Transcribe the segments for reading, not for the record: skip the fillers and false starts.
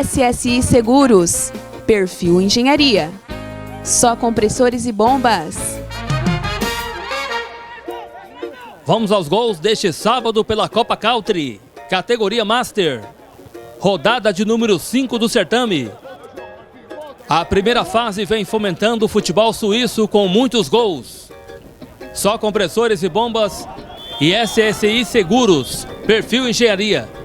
SSI Seguros, Perfil Engenharia. Só compressores e bombas. Vamos aos gols deste sábado pela Copa Country, categoria Master. Rodada de número 5 do certame. A primeira fase vem fomentando o futebol suíço com muitos gols. Só compressores e bombas e SSI Seguros, Perfil Engenharia.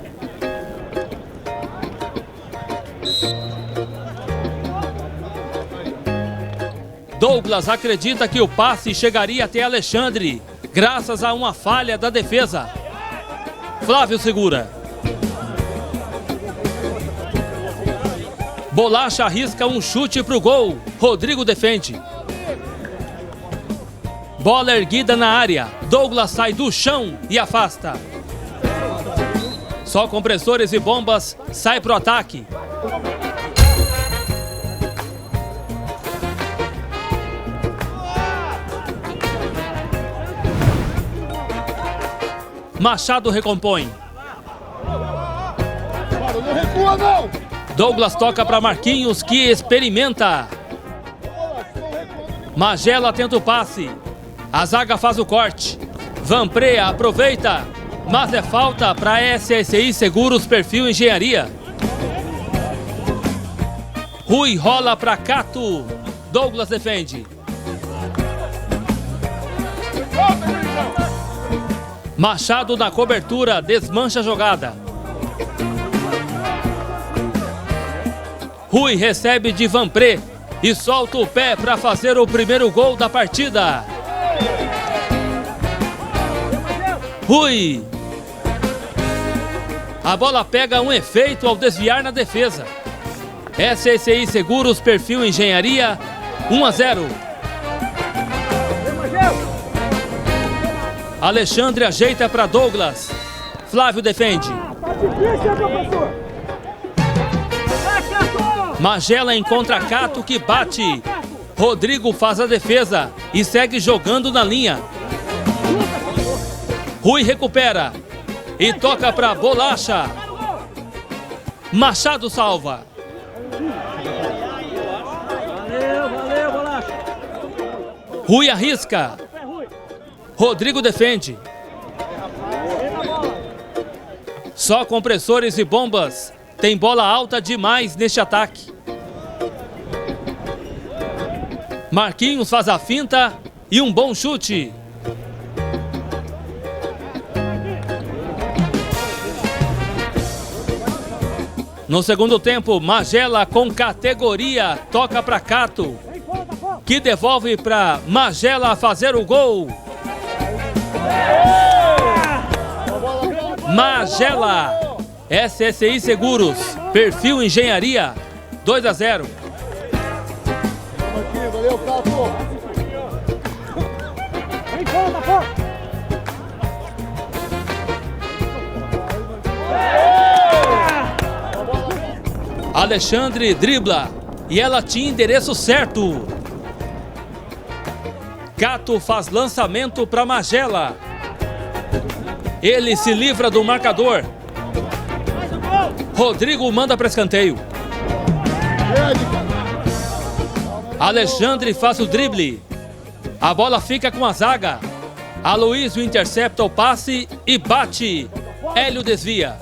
Douglas acredita que o passe chegaria até Alexandre, graças a uma falha da defesa. Flávio segura. Bolacha arrisca um chute para o gol. Rodrigo defende. Bola erguida na área. Douglas sai do chão e afasta. Só compressores e bombas sai para o ataque. Machado recompõe. Não recua, não! Douglas toca para Marquinhos, que experimenta. Magela tenta o passe. A zaga faz o corte. Vanpré aproveita, mas é falta para SSI Seguros, Perfil Engenharia. Rui rola para Cato. Douglas defende. Machado na cobertura, desmancha a jogada. Rui recebe de Vanpré e solta o pé para fazer o primeiro gol da partida. Rui. A bola pega um efeito ao desviar na defesa. SSI Seguros, Perfil Engenharia, 1-0. Alexandre ajeita para Douglas. Flávio defende. Magela encontra Cato, que bate. Rodrigo faz a defesa e segue jogando na linha. Rui recupera e toca para Bolacha. Machado salva. Valeu, Bolacha. Rui arrisca. Rodrigo defende. Só compressores e bombas. Tem bola alta demais neste ataque. Marquinhos faz a finta e um bom chute. No segundo tempo, Magela com categoria toca para Cato, que devolve para Magela fazer o gol. Magela. SSI Seguros, Perfil Engenharia, 2-0. Valeu, Cato. Alexandre dribla e ela tinha endereço certo. Cato faz lançamento para Magela. Ele se livra do marcador. Rodrigo manda para escanteio. Alexandre faz o drible. A bola fica com a zaga. Aloísio intercepta o passe e bate. Hélio desvia.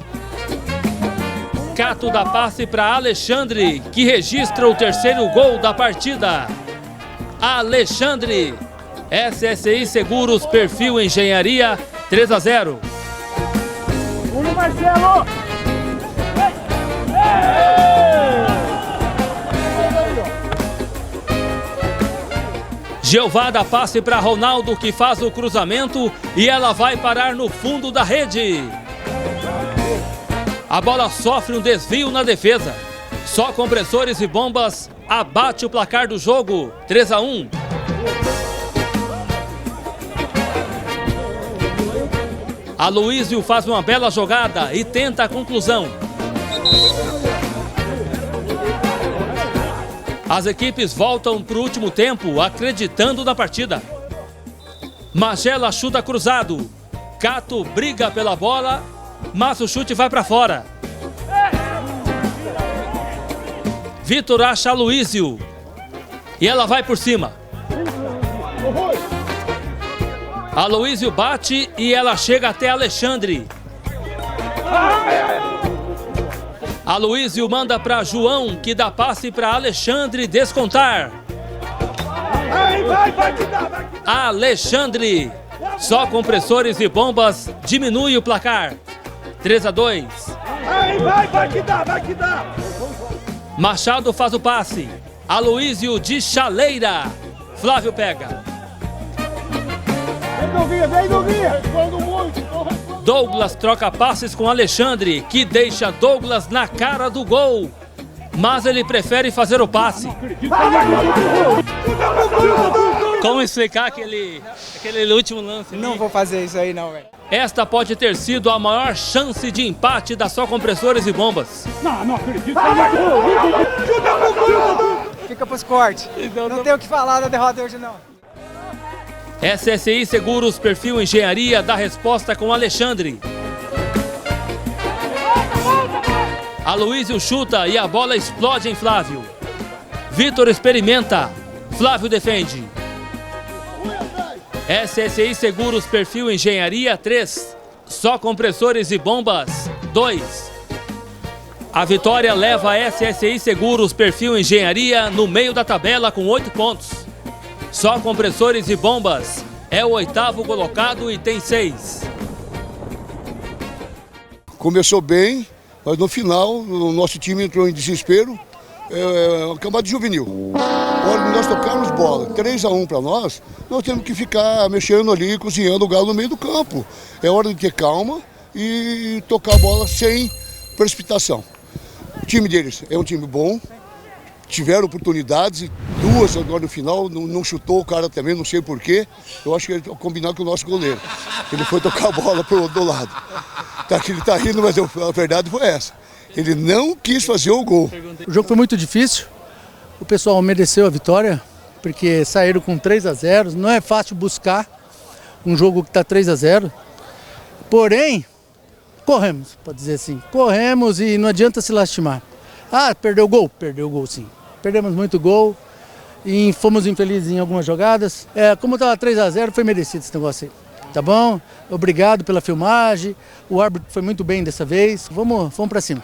Cato dá passe para Alexandre, que registra o terceiro gol da partida. Alexandre. SSI Seguros, Perfil Engenharia, 3-0. Marcelo! Jeová dá passe para Ronaldo, que faz o cruzamento e ela vai parar no fundo da rede. A bola sofre um desvio na defesa. Só compressores e bombas abate o placar do jogo, 3-1. Aloísio faz uma bela jogada e tenta a conclusão. As equipes voltam para o último tempo, acreditando na partida. Magela chuta cruzado. Cato briga pela bola, mas o chute vai para fora. Vitor acha Aloísio. E ela vai por cima. Aloísio bate e ela chega até Alexandre. Aloísio manda para João, que dá passe para Alexandre descontar. Alexandre, só compressores e bombas, diminui o placar. 3-2. Vai que dá. Machado faz o passe. Aloísio de chaleira. Flávio pega. Vem, Doguinha. Douglas troca passes com Alexandre, que deixa Douglas na cara do gol. Mas ele prefere fazer o passe. Como explicar aquele último lance? Não vou fazer isso aí não, velho. Esta pode ter sido a maior chance de empate da Só Compressores e Bombas. Não acredito. Fica pros cortes. Não tenho o que falar da derrota hoje não. SSI Seguros Perfil Engenharia dá resposta com Alexandre. Aloísio chuta e a bola explode em Flávio. Vitor experimenta. Flávio defende. SSI Seguros Perfil Engenharia 3. Só Compressores e Bombas 2. A vitória leva a SSI Seguros Perfil Engenharia no meio da tabela com 8 pontos. Só Compressores e Bombas é o 8º colocado e tem 6. Começou bem, mas no final o nosso time entrou em desespero. É camada juvenil. Olha, nós tocamos bola, 3-1 para nós temos que ficar mexendo ali, cozinhando o galo no meio do campo. É hora de ter calma e tocar a bola sem precipitação. O time deles é um time bom, tiveram oportunidades, 2 agora no final, não chutou o cara também, não sei porquê. Eu acho que ele combinou com o nosso goleiro. Ele foi tocar a bola pro outro lado. Ele tá rindo, mas a verdade foi essa. Ele não quis fazer o gol. O jogo foi muito difícil, o pessoal mereceu a vitória, porque saíram com 3-0, não é fácil buscar um jogo que está 3-0, porém, corremos, pode dizer assim, corremos e não adianta se lastimar. Ah, perdeu o gol? Perdeu o gol sim, perdemos muito gol e fomos infelizes em algumas jogadas, como estava 3-0 foi merecido esse negócio aí. Tá bom? Obrigado pela filmagem, o árbitro foi muito bem dessa vez, vamos para cima.